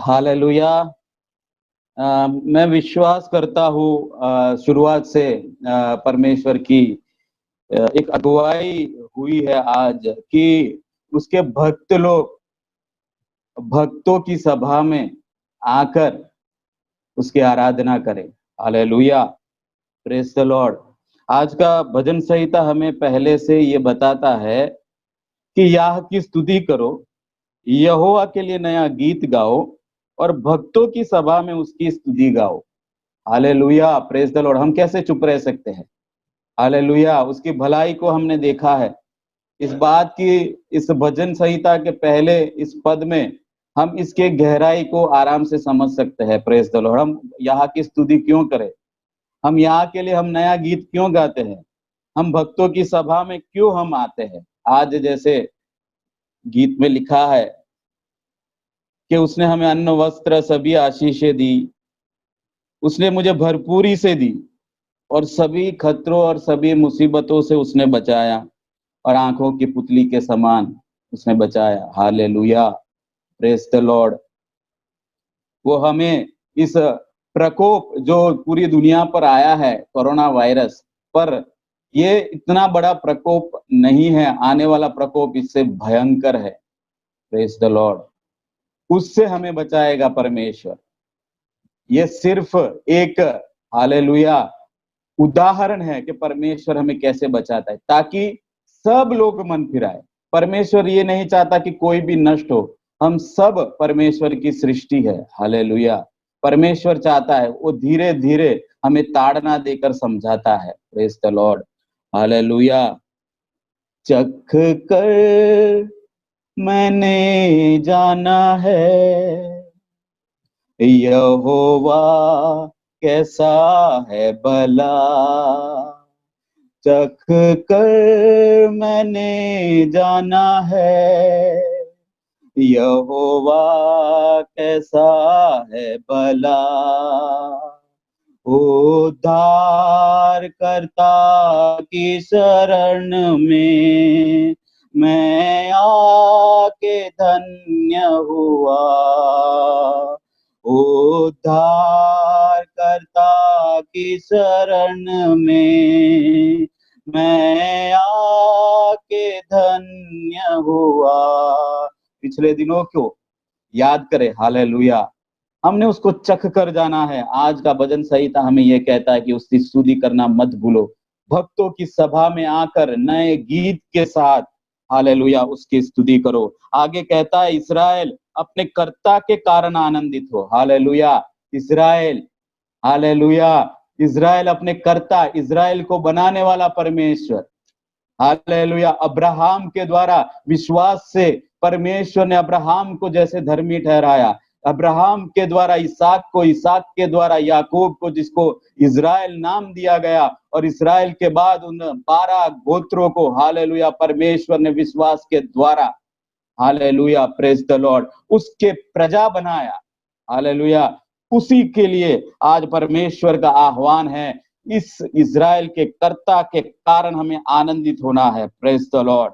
Hallelujah. मैं विश्वास करता हूँ शुरुआत से परमेश्वर की एक अगुवाई हुई है आज कि उसके भक्त लोग भक्तों की सभा में आकर उसकी आराधना करें। Hallelujah, praise the Lord. आज का भजन संहिता हमें पहले से ये बताता है कि याह की स्तुति करो, यहोवा के लिए नया गीत गाओ और भक्तों की सभा में उसकी स्तुति गाओ। Hallelujah, praise the Lord. हम कैसे चुप रह सकते हैं? हालेलुया, उसकी भलाई को हमने देखा है। इस बात की इस भजन संहिता के पहले इस पद में हम इसके गहराई को आराम से समझ सकते हैं। Praise the Lord. हम यहाँ की स्तुति क्यों करें? हम यहाँ के लिए हम नया गीत क्यों गाते हैं? हम भक्तों की सभा में क्यों हम आते हैं? आज जैसे गीत में लिखा है कि उसने हमें अन्न वस्त्र सभी आशीषें दी, उसने मुझे भरपूरी से दी और सभी खतरों और सभी मुसीबतों से उसने बचाया और आंखों की पुतली के समान उसने बचाया। Hallelujah, praise the Lord. वो हमें इस प्रकोप जो पूरी दुनिया पर आया है, कोरोना वायरस पर, ये इतना बड़ा प्रकोप नहीं है, आने वाला प्रकोप इससे भयंकर है। Praise the Lord. उससे हमें बचाएगा परमेश्वर। ये सिर्फ एक हालेलुया उदाहरण है कि परमेश्वर हमें कैसे बचाता है, ताकि सब लोग मन फिराए। परमेश्वर ये नहीं चाहता कि कोई भी नष्ट हो। हम सब परमेश्वर की सृष्टि है। हालेलुया। परमेश्वर चाहता है, वो धीरे धीरे हमें ताड़ना देकर समझाता है। Praise the Lord. हालेलुया। चख कर मैंने जाना है यहोवा कैसा है भला, चख कर मैंने जाना है यहोवा कैसा है भला, उद्धार करता की शरण में मैं आके धन्य हुआ, उद्धार करता की शरण में मैं आके धन्य हुआ। पिछले दिनों को याद करें। हालेलुया। हमने उसको चख कर जाना है। आज का भजन संहिता हमें यह कहता है कि उसकी स्तुति करना मत भूलो। भक्तों की सभा में आकर नए गीत के साथ हालेलुया उसकी स्तुति करो। आगे कहता है इस्राएल अपने कर्ता के कारण आनंदित हो। हालेलुया। इस्राएल, हालेलुया, इस्राएल अपने कर्ता, इस्राएल को बनाने वाला परमेश्वर। हालेलुया। अब्राहम के द्वारा विश्वास से परमेश्वर ने अब्राहम को जैसे धर्मी ठहराया, अब्राहम के द्वारा इसहाक को, इसहाक के द्वारा याकूब को, जिसको इजराइल नाम दिया गया, और इस्राएल के बाद उन 12 गोत्रों को हालेलुया परमेश्वर ने विश्वास के द्वारा हालेलुया प्रेज द लॉर्ड उसके प्रजा बनाया। हालेलुया। उसी के लिए आज परमेश्वर का आह्वान है, इस इजराइल के कर्ता के कारण हमें आनंदित होना है। Praise the Lord.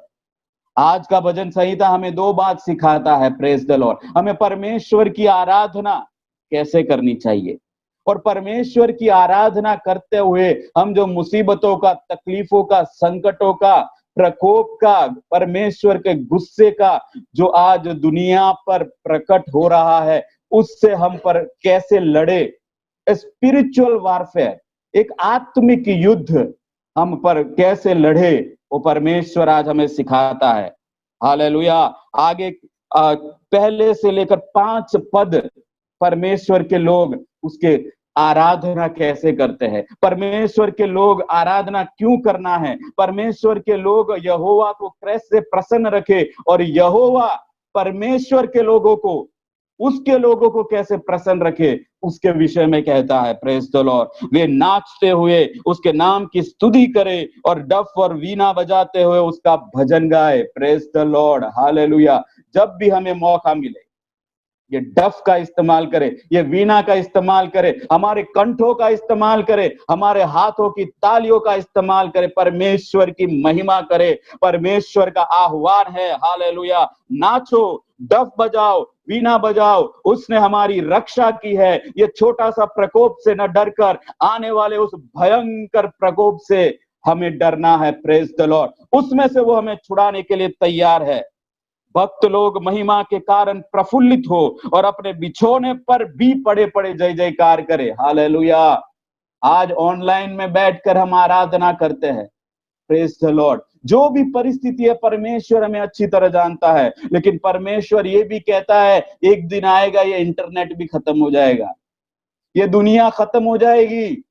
आज का भजन संहिता हमें 2 बात सिखाता है। Praise the Lord. हमें परमेश्वर की आराधना कैसे करनी चाहिए, और परमेश्वर की आराधना करते हुए हम जो मुसीबतों का, तकलीफों का, संकटों का, प्रकोप का, परमेश्वर के गुस्से का जो आज दुनिया पर प्रकट हो रहा है, उससे हम पर कैसे लड़े। स्पिरिचुअल वारफेयर, एक आत्मिक युद्ध हम पर कैसे लड़े, वो परमेश्वर आज हमें सिखाता है। हालेलुया। आगे पहले से लेकर 5 पद परमेश्वर के लोग उसके आराधना कैसे करते हैं, परमेश्वर के लोग आराधना क्यों करना है, परमेश्वर के लोग यहोवा को कैसे प्रसन्न रखे, और यहोवा परमेश्वर के लोगों को, उसके लोगों को कैसे प्रसन्न रखे, उसके विषय में कहता है। Praise the Lord. वे नाचते हुए उसके नाम की स्तुति करे और डफ और वीणा बजाते हुए उसका भजन गाए। Praise the Lord. हालेलुया। जब भी हमें मौका मिले ये डफ का इस्तेमाल करे, ये वीणा का इस्तेमाल करे, हमारे कंठों का इस्तेमाल करे, हमारे हाथों की तालियों का इस्तेमाल करे, परमेश्वर की महिमा करे। परमेश्वर का आह्वान है। हालेलुया। नाचो डफ बजाओ, वीणा बजाओ, उसने हमारी रक्षा की है। ये छोटा सा प्रकोप से न डरकर आने वाले उस भयंकर प्रकोप से हमें डरना है। Praise the Lord. उसमें से वो हमें छुड़ाने के लिए तैयार है। भक्त लोग महिमा के कारण प्रफुल्लित हो और अपने बिछोने पर भी पड़े पड़े जय जयकार करे। हालेलुया। आज ऑनलाइन में बैठकर हम आराधना करते हैं। Praise the Lord. जो भी परिस्थिति है परमेश्वर हमें अच्छी तरह जानता है, लेकिन परमेश्वर ये भी कहता है एक दिन आएगा ये इंटरनेट भी खत्म हो जाएगा, ये दुनिया खत्म हो जाएगी,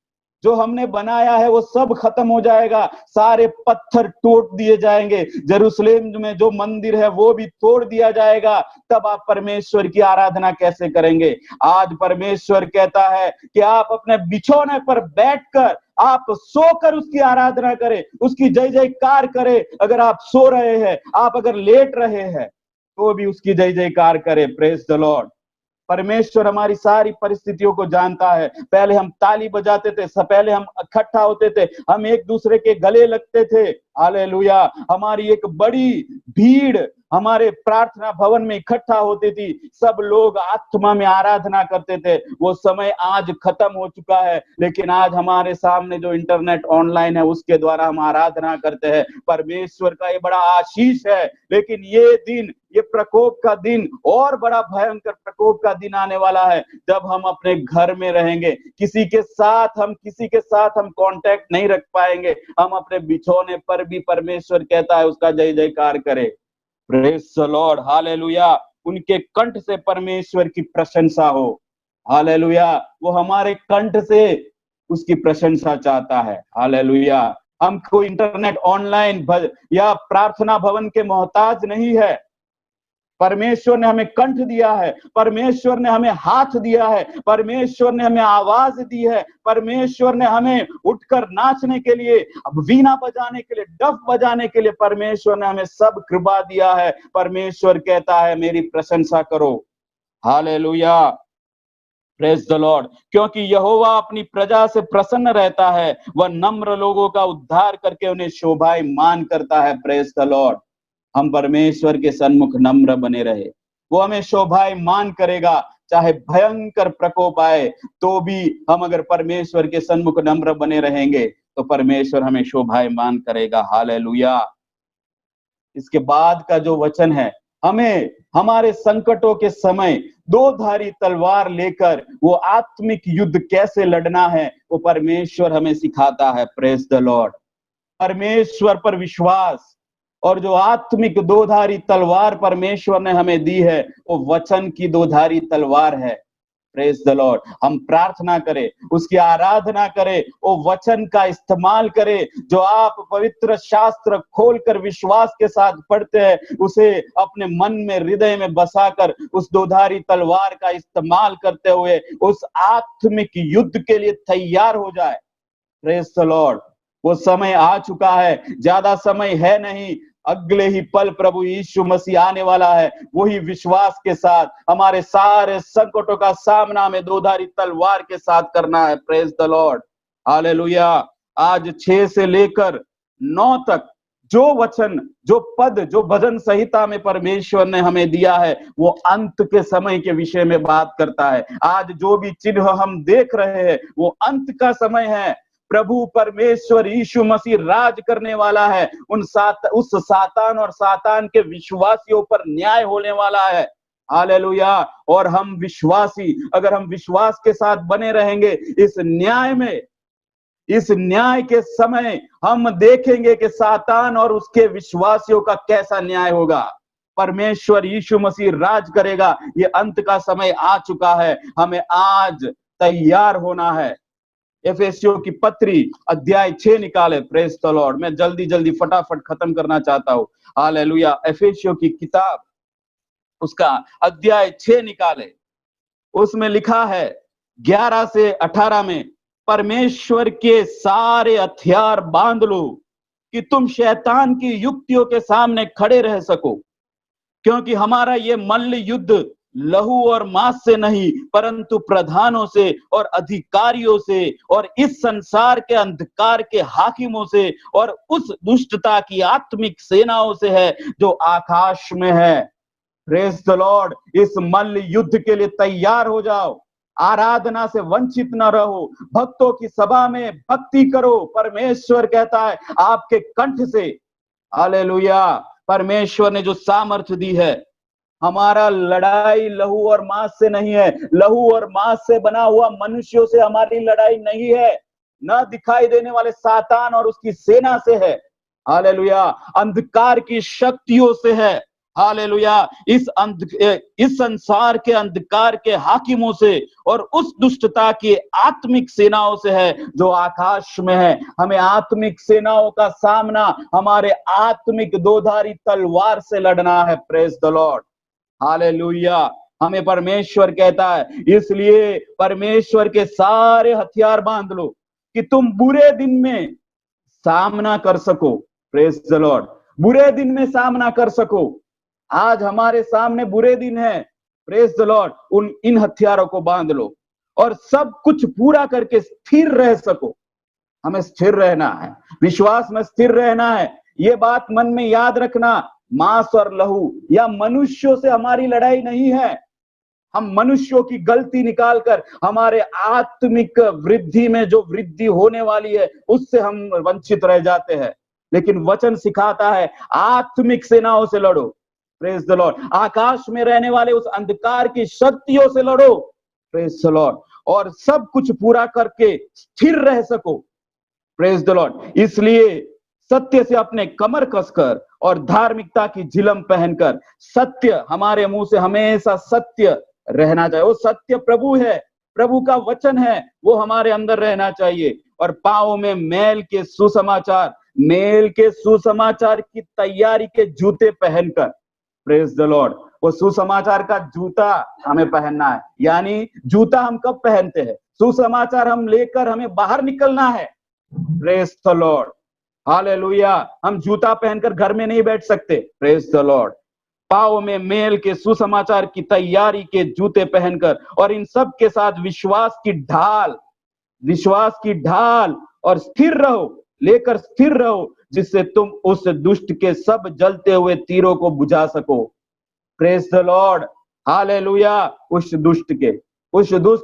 जो हमने बनाया है वो सब खत्म हो जाएगा, सारे पत्थर तोड़ दिए जाएंगे, जेरूशलेम में जो मंदिर है वो भी तोड़ दिया जाएगा। तब आप परमेश्वर की आराधना कैसे करेंगे? आज परमेश्वर कहता है कि आप अपने बिछौने पर बैठकर आप सोकर उसकी आराधना करें, उसकी जय जयकार करें। अगर आप सो रहे हैं, आप अगर लेट रहे हैं, तो भी उसकी जय जयकार करें। Praise the Lord. परमेश्वर हमारी सारी परिस्थितियों को जानता है। पहले हम ताली बजाते थे, पहले हम इकट्ठा होते थे, हम एक दूसरे के गले लगते थे। हालेलुया। हमारी एक बड़ी भीड़ हमारे प्रार्थना भवन में इकट्ठा होती थी, सब लोग आत्मा में आराधना करते थे। वो समय आज खत्म हो चुका है, लेकिन आज हमारे सामने जो इंटरनेट ऑनलाइन है उसके द्वारा हम आराधना करते हैं। परमेश्वर का ये बड़ा आशीष है। लेकिन ये दिन, ये प्रकोप का दिन और बड़ा भयंकर प्रकोप का दिन आने वाला है, जब हम अपने घर में रहेंगे, किसी के साथ हम कांटेक्ट नहीं रख पाएंगे। हम अपने बिछौने पर भी परमेश्वर कहता है उसका जय जयकार करें। Praise the Lord. हालेलुया। उनके कंठ से परमेश्वर की प्रशंसा हो। हालेलुया। वो हमारे कंठ से उसकी प्रशंसा चाहता है। हालेलुया। हम कोई इंटरनेट ऑनलाइन या प्रार्थना भवन के मोहताज नहीं है। परमेश्वर ने हमें कंठ दिया है, परमेश्वर ने हमें हाथ दिया है, परमेश्वर ने हमें आवाज दी है, परमेश्वर ने हमें उठकर नाचने के लिए, वीणा बजाने के लिए, डफ बजाने के लिए परमेश्वर ने हमें सब कृपा दिया है। परमेश्वर कहता है मेरी प्रशंसा करो। हालेलुया। Praise the Lord. क्योंकि यहोवा अपनी प्रजा से प्रसन्न रहता है, वह नम्र लोगों का उद्धार करके उन्हें शोभायमान करता है। Praise the Lord. हम परमेश्वर के सन्मुख नम्र बने रहे, वो हमें शोभायमान करेगा। चाहे भयंकर प्रकोप आए तो भी हम अगर परमेश्वर के सन्मुख नम्र बने रहेंगे तो परमेश्वर हमें शोभायमान करेगा। हालेलुया। इसके बाद का जो वचन है, हमें हमारे संकटों के समय दो धारी तलवार लेकर वो आत्मिक युद्ध कैसे लड़ना है, वो परमेश्वर हमें सिखाता है। Praise the Lord. परमेश्वर पर विश्वास और जो आत्मिक दो धारी तलवार परमेश्वर ने हमें दी है, वो वचन की दो धारी तलवार है। Praise the Lord. हम प्रार्थना करें, उसकी आराधना करें, वो वचन का इस्तेमाल करें। जो आप पवित्र शास्त्र खोलकर विश्वास के साथ पढ़ते हैं, उसे अपने मन में, हृदय में बसाकर उस दो धारी तलवार का इस्तेमाल करते हुए उस आत्मिक युद्ध के लिए तैयार हो जाए। Praise the Lord. वो समय आ चुका है, ज्यादा समय है नहीं, अगले ही पल प्रभु यीशु मसीह आने वाला है। वही विश्वास के साथ हमारे सारे संकटों का सामना हमें दो धारी तलवार के साथ करना है। Praise the Lord. हालेलुया। आज 6 से लेकर 9 तक जो वचन, जो पद, जो भजन संहिता में परमेश्वर ने हमें दिया है, वो अंत के समय के विषय में बात करता है। आज जो भी चिन्ह हम देख रहे हैं वो अंत का समय है। प्रभु परमेश्वर यीशु मसीह राज करने वाला है। उस सातान और सातान के विश्वासियों पर न्याय होने वाला है। हालेलुया। और हम विश्वासी, अगर हम विश्वास के साथ बने रहेंगे इस न्याय में, इस न्याय के समय हम देखेंगे कि सातान और उसके विश्वासियों का कैसा न्याय होगा। परमेश्वर यीशु मसीह राज करेगा। ये अंत का समय आ चुका है, हमें आज तैयार होना है। एफेसियों की पत्री अध्याय 6 निकाले। Praise the Lord. मैं जल्दी जल्दी फटाफट खत्म करना चाहता हूं। हालेलुया। एफेसियों की किताब उसका अध्याय 6 निकाले। उसमें लिखा है 11 से 18 में, परमेश्वर के सारे हथियार बांध लो कि तुम शैतान की युक्तियों के सामने खड़े रह सको, क्योंकि हमारा ये मल्ल युद्ध लहू और मांस से नहीं, परंतु प्रधानों से और अधिकारियों से और इस संसार के अंधकार के हाकिमों से और उस दुष्टता की आत्मिक सेनाओं से है जो आकाश में है। Praise the Lord. इस मल्ल युद्ध के लिए तैयार हो जाओ। आराधना से वंचित न रहो। भक्तों की सभा में भक्ति करो। परमेश्वर कहता है आपके कंठ से, हालेलुया, परमेश्वर ने जो सामर्थ्य दी है, हमारा लड़ाई लहू और मांस से नहीं है। लहू और मांस से बना हुआ मनुष्यों से हमारी लड़ाई नहीं है, न दिखाई देने वाले सातान और उसकी सेना से है, हालेलुया, अंधकार की शक्तियों से है, हालेलुया, इस संसार के अंधकार के हाकिमों से और उस दुष्टता की आत्मिक सेनाओं से है जो आकाश में है। हमें आत्मिक सेनाओं का सामना हमारे आत्मिक दोधारी तलवार से लड़ना है। Praise the Lord, hallelujah. हमें परमेश्वर कहता है, इसलिए परमेश्वर के सारे हथियार बांध लो कि तुम बुरे दिन में सामना कर सको। प्रेज द लॉर्ड, बुरे दिन में सामना कर सको। आज हमारे सामने बुरे दिन है, प्रेज द लॉर्ड। इन हथियारों को बांध लो और सब कुछ पूरा करके स्थिर रह सको। हमें स्थिर रहना है, विश्वास में स्थिर रहना है। ये बात मन में याद रखना, मांस और लहू या मनुष्यों से हमारी लड़ाई नहीं है। हम मनुष्यों की गलती निकालकर हमारे आत्मिक वृद्धि में जो वृद्धि होने वाली है उससे हम वंचित रह जाते हैं। लेकिन वचन सिखाता है आत्मिक सेनाओं से लड़ो। प्रेज द लॉर्ड, आकाश में रहने वाले उस अंधकार की शक्तियों से लड़ो। प्रेज द लॉर्ड, और सब कुछ पूरा करके स्थिर रह सको। Praise the Lord. इसलिए सत्य से अपने कमर कसकर और धार्मिकता की झिलम पहनकर, सत्य हमारे मुंह से हमेशा सत्य रहना चाहिए। वो सत्य प्रभु है, प्रभु का वचन है, वो हमारे अंदर रहना चाहिए। और पांवों में मेल के सुसमाचार की तैयारी के जूते पहनकर, प्रेज द लॉर्ड, वो सुसमाचार का जूता हमें पहनना है। यानी जूता हम कब पहनते हैं? सुसमाचार हम लेकर हमें बाहर निकलना है। Praise the Lord, hallelujah. हम जूता पहनकर घर में नहीं बैठ सकते। प्रेज द लॉर्ड, पांव में मेल के सुसमाचार की तैयारी के जूते पहनकर और इन सब के साथ विश्वास की ढाल और स्थिर रहो, जिससे तुम उस दुष्ट के सब जलते हुए तीरों को बुझा सको। Praise the Lord, hallelujah. उस दुष्ट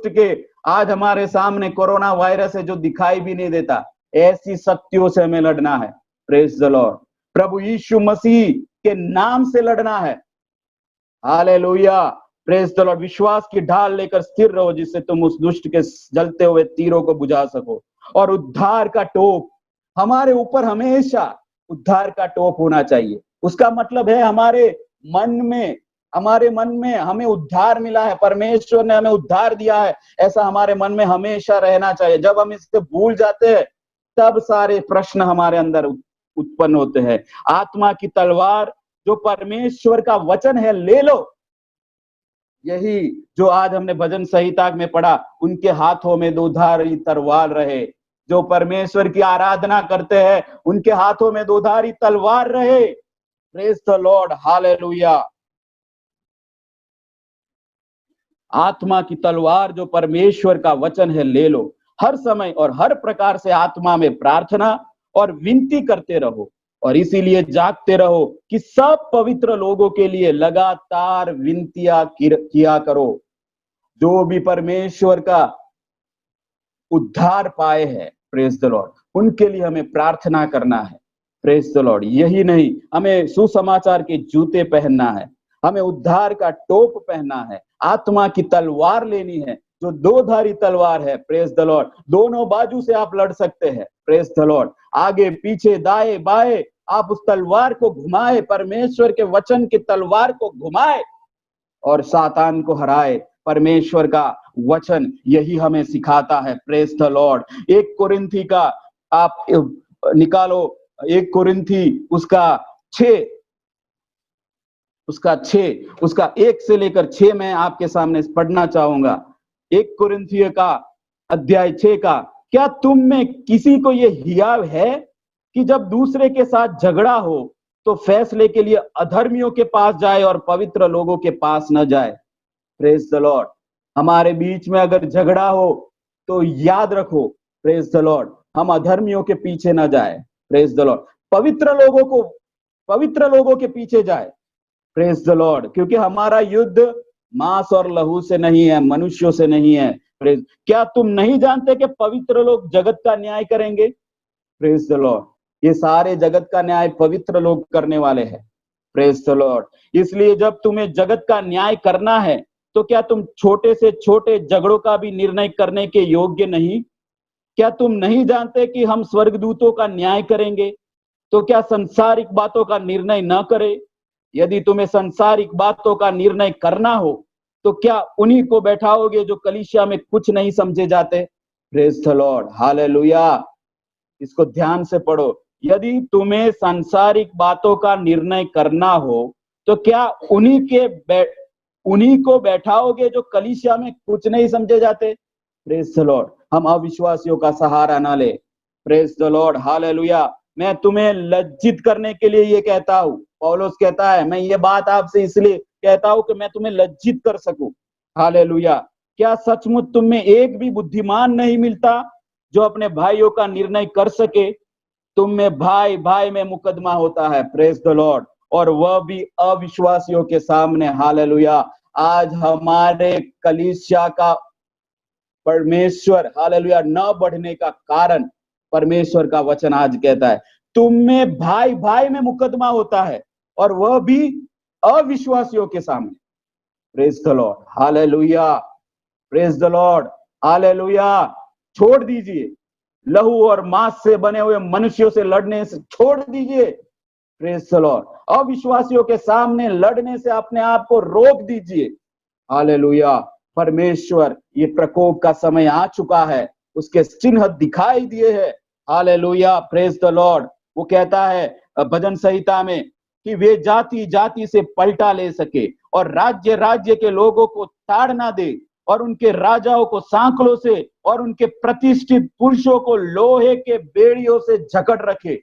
के आज हमारे सामने कोरोना वायरस है जो दिखाई भी नहीं देता, ऐसी शक्तियों से हमें लड़ना है। प्रेज द लॉर्ड, प्रभु यीशु मसीह के नाम से लड़ना है, हालेलुया। प्रेज द लॉर्ड, विश्वास की ढाल लेकर स्थिर रहो, जिससे तुम उस दुष्ट के जलते हुए तीरों को बुझा सको। और उद्धार का टोप हमारे ऊपर, हमेशा उद्धार का टोप होना चाहिए। उसका मतलब है हमारे मन में हमें उद्धार मिला है, परमेश्वर ने हमें उद्धार दिया है, ऐसा हमारे मन में हमेशा रहना चाहिए। जब हम इससे भूल जाते हैं तब सारे प्रश्न हमारे अंदर उत्पन्न होते हैं। आत्मा की तलवार जो परमेश्वर का वचन है ले लो। यही जो आज हमने भजन संहिता में पढ़ा, उनके हाथों में दोधारी तलवार रहे। जो परमेश्वर की आराधना करते हैं उनके हाथों में दोधारी तलवार रहे। Praise the Lord, hallelujah. आत्मा की तलवार जो परमेश्वर का वचन है ले लो। हर समय और हर प्रकार से आत्मा में प्रार्थना और विनती करते रहो, और इसीलिए जागते रहो कि सब पवित्र लोगों के लिए लगातार विनतियां किया करो। जो भी परमेश्वर का उद्धार पाए हैं, प्रेज द लॉर्ड, उनके लिए हमें प्रार्थना करना है। Praise the Lord. यही नहीं, हमें सुसमाचार के जूते पहनना है, हमें उद्धार का टोप पहनना है, आत्मा की तलवार लेनी है जो दोधारी तलवार है। Praise the Lord. दोनों बाजू से आप लड़ सकते हैं। Praise the Lord. आगे पीछे दाएं बाएं आप उस तलवार को घुमाए, परमेश्वर के वचन की तलवार को घुमाए और सातान को हराए। परमेश्वर का वचन यही हमें सिखाता है। Praise the Lord. 1 कोरिन्थी का आप निकालो, 1 कोरिन्थी उसका 1 से लेकर 6 मैं आपके सामने पढ़ना चाहूंगा। 1 कोरिन्थियों का अध्याय 6 का, क्या तुम में किसी को ये हियाव है कि जब दूसरे के साथ झगड़ा हो तो फैसले के लिए अधर्मियों के पास जाए और पवित्र लोगों के पास न जाए? Praise the Lord. हमारे बीच में अगर झगड़ा हो तो याद रखो, प्रेज द लॉर्ड, हम अधर्मियों के पीछे न जाए। Praise the Lord. पवित्र लोगों के पीछे जाए। Praise the Lord. क्योंकि हमारा युद्ध मांस और लहू से नहीं है, मनुष्यों से नहीं है। प्रेज। क्या तुम नहीं जानते कि पवित्र लोग जगत का न्याय करेंगे? Praise the Lord. ये सारे जगत का न्याय पवित्र लोग करने वाले हैं। Praise the Lord. इसलिए जब तुम्हें जगत का न्याय करना है तो क्या तुम छोटे से छोटे झगड़ों का भी निर्णय करने के योग्य नहीं? क्या तुम नहीं जानते कि हम स्वर्गदूतों का न्याय करेंगे? तो क्या संसारिक बातों का निर्णय न करें? यदि तुम्हें संसारिक बातों का निर्णय करना हो तो क्या उन्हीं को बैठाओगे जो कलीसिया में कुछ नहीं समझे जाते? Praise the Lord, hallelujah. इसको ध्यान से पढ़ो। यदि तुम्हें सांसारिक बातों का निर्णय करना हो तो क्या उन्हीं को बैठाओगे जो कलीसिया में कुछ नहीं समझे जाते? Praise the Lord. हम अविश्वासियों का सहारा ना ले। Praise the Lord, hallelujah. मैं तुम्हें लज्जित करने के लिए ये कहता हूं। पौलुस कहता है, मैं ये बात आपसे इसलिए कहता हूं कि मैं तुम्हें लज्जित कर सकूं। हालेलुया। क्या सचमुच तुम में एक भी बुद्धिमान नहीं मिलता जो अपने भाइयों का निर्णय कर सके? तुम में भाई भाई में मुकदमा होता है। Praise the Lord. और वह भी अविश्वासियों के सामने। हालेलुया। आज हमारे कलीसिया का परमेश्वर, हालेलुया, न बढ़ने का कारण परमेश्वर का वचन आज कहता है, तुम में भाई भाई में मुकदमा होता है, और वह भी अविश्वासियों के सामने। Praise the Lord, hallelujah. Praise the Lord, hallelujah. छोड़ दीजिए लहू और मांस से बने हुए मनुष्यों से लड़ने से, छोड़ दीजिए। Praise the Lord. अविश्वासियों के सामने लड़ने से अपने आप को रोक दीजिए। हालेलुया। परमेश्वर, ये प्रकोप का समय आ चुका है, उसके चिन्ह दिखाई दिए हैं। हालेलुया। Praise the Lord. वो कहता है भजन संहिता में कि वे जाति जाति से पलटा ले सके और राज्य राज्य के लोगों को ताड़ ना दे, और उनके राजाओं को सांकलों से और उनके प्रतिष्ठित पुरुषों को लोहे के बेड़ियों से जकड़ रखे।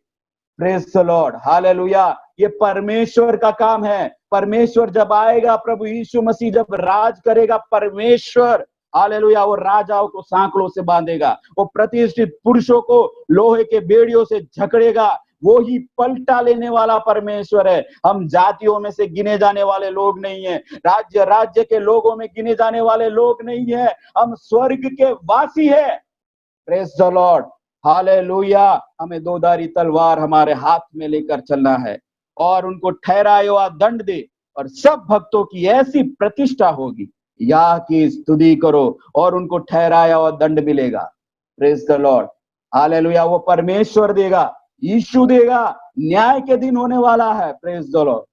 Praise the Lord, hallelujah. ये परमेश्वर का काम है। परमेश्वर जब आएगा, प्रभु यीशु मसीह जब राज करेगा, परमेश्वर, हालेलुया, वो राजाओं को सांकलों से बांधेगा, वो प्रतिष्ठित पुरुषों को लोहे के बेड़ियों से झकड़ेगा। वो ही पलटा लेने वाला परमेश्वर है। हम जातियों में से गिने जाने वाले लोग नहीं है, राज्य राज्य के लोगों में गिने जाने वाले लोग नहीं है। हम स्वर्ग के वासी है। Praise the Lord, hallelujah. हमें दोधारी तलवार हमारे हाथ में लेकर चलना है, और उनको ठहराए हुआ दंड दे, और सब भक्तों की ऐसी प्रतिष्ठा होगी, या की स्तुति करो, और उनको ठहराया हुआ दंड मिलेगा। Praise the Lord, hallelujah. वो परमेश्वर देगा, यीशु देगा। न्याय के दिन होने वाला है। Praise the Lord.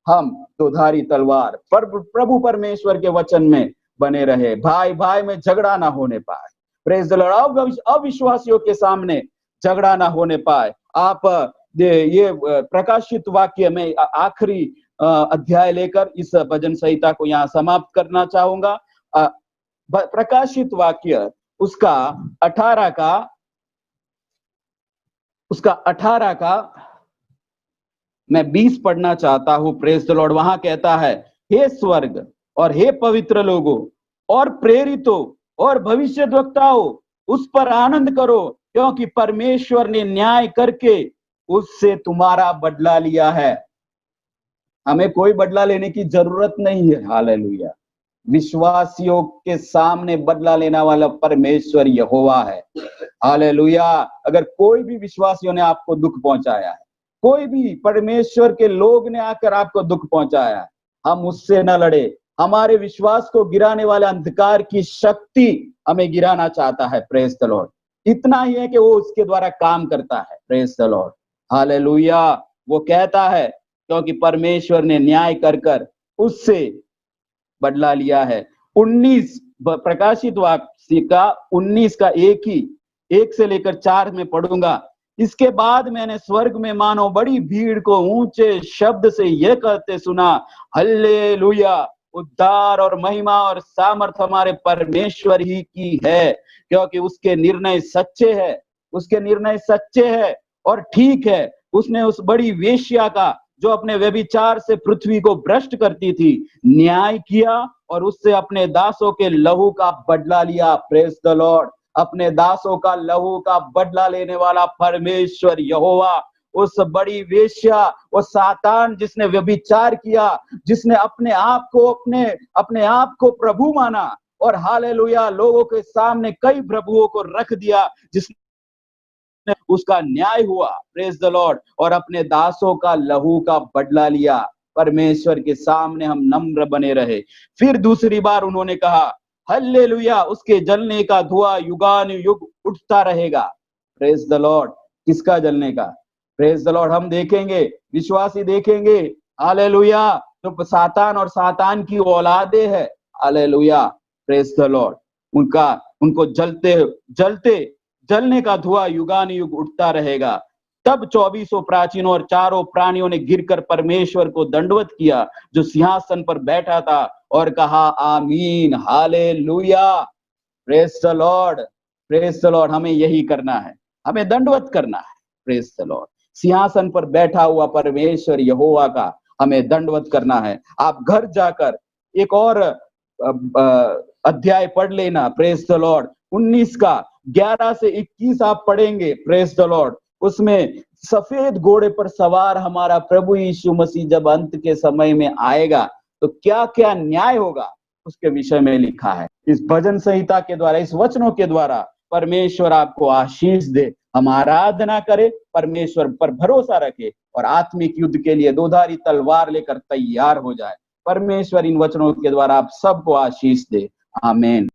हम दोधारी तलवार प्रभु परमेश्वर के वचन में बने रहे, भाई भाई में झगड़ा ना होने पाए। Praise the Lord. अविश्वासियों के सामने झगड़ा ना होने पाए। आप ये प्रकाशित वाक्य में आखिरी अध्याय लेकर इस भजन संहिता को यहाँ समाप्त करना चाहूंगा। प्रकाशित वाक्य उसका 18 का मैं 20 पढ़ना चाहता हूं। Praise the Lord. वहां कहता है, हे स्वर्ग और हे पवित्र लोगों और प्रेरितों और भविष्यद्वक्ताओं, उस पर आनंद करो, क्योंकि परमेश्वर ने न्याय करके उससे तुम्हारा बदला लिया है। हमें कोई बदला लेने की जरूरत नहीं है। हालेलुया। विश्वासियों के सामने बदला लेने वाला परमेश्वर यहोवा है। हालेलुया। अगर कोई भी विश्वासियों ने आपको दुख पहुंचाया है, कोई भी परमेश्वर के लोग ने आकर आपको दुख पहुंचाया है, हम उससे न लड़े। हमारे विश्वास को गिराने वाले अंधकार की शक्ति हमें गिराना चाहता है। Praise the Lord. इतना ही है कि वो उसके द्वारा काम करता है। Praise the Lord, hallelujah. वो कहता है, क्योंकि परमेश्वर ने न्याय कर कर उससे बदला लिया है। 19 प्रकाशित वाक्य का 19 का 1 से लेकर 4 में पढ़ूंगा। इसके बाद मैंने स्वर्ग में मानो बड़ी भीड़ को ऊंचे शब्द से यह कहते सुना, हल्लेलुया, उद्धार और महिमा और सामर्थ हमारे परमेश्वर ही की है, क्योंकि उसके निर्णय सच्चे है, उसके निर्णय सच्चे है और ठीक है। उसने उस बड़ी वेश्या का, जो अपने व्यभिचार से पृथ्वी को भ्रष्ट करती थी, न्याय किया और उससे अपने दासों के लहू का बदला लिया। Praise the Lord. अपने दासों का लहू का बदला लेने वाला परमेश्वर यहोवा, उस बड़ी वेश्या, वो सातान जिसने व्यभिचार किया, जिसने अपने आप को प्रभु माना और हालेलुया लोगों के सामने कई प्रभुओं को रख दिया, जिसने उसका न्याय हुआ, प्रेज द लॉर्ड, और अपने दासों का लहू का बदला लिया। परमेश्वर के सामने हम नम्र बने रहे। फिर दूसरी बार उन्होंने कहा हल्लेलुया, उसके जलने का धुआं युगानुयुग उठता रहेगा। Praise the Lord. किसका जलने का? Praise the Lord. हम देखेंगे, विश्वासी देखेंगे, हालेलुया, जो सातान और सातान की औलादे है, हालेलुया, प्रेज द लॉर्ड, उनको जलने का धुआं युगानुयुग उठता रहेगा। तब 24 प्राचीनों और चारों प्राणियों ने गिरकर परमेश्वर को दंडवत किया जो सिंहासन पर बैठा था और कहा आमीन, hallelujah, praise the Lord, praise the Lord. हमें यही करना है, हमें दंडवत करना है, प्रेज द लॉर्ड। सिंहासन पर बैठा हुआ परमेश्वर यहोवा का हमें दंडवत करना है। आप घर जाकर एक और अध्याय पढ़ लेना, प्रेज द लॉर्ड, 19 का 11 से 21 आप पढ़ेंगे, प्रेज द लॉर्ड। उसमें सफेद घोड़े पर सवार हमारा प्रभु यीशु मसीह जब अंत के समय में आएगा तो क्या क्या न्याय होगा उसके विषय में लिखा है। इस भजन संहिता के द्वारा, इस वचनों के द्वारा परमेश्वर आपको आशीष दे। हम आराधना करें, परमेश्वर पर भरोसा रखे और आत्मिक युद्ध के लिए दोधारी तलवार लेकर तैयार हो जाए। परमेश्वर इन वचनों के द्वारा आप सबको आशीष दे। आमीन।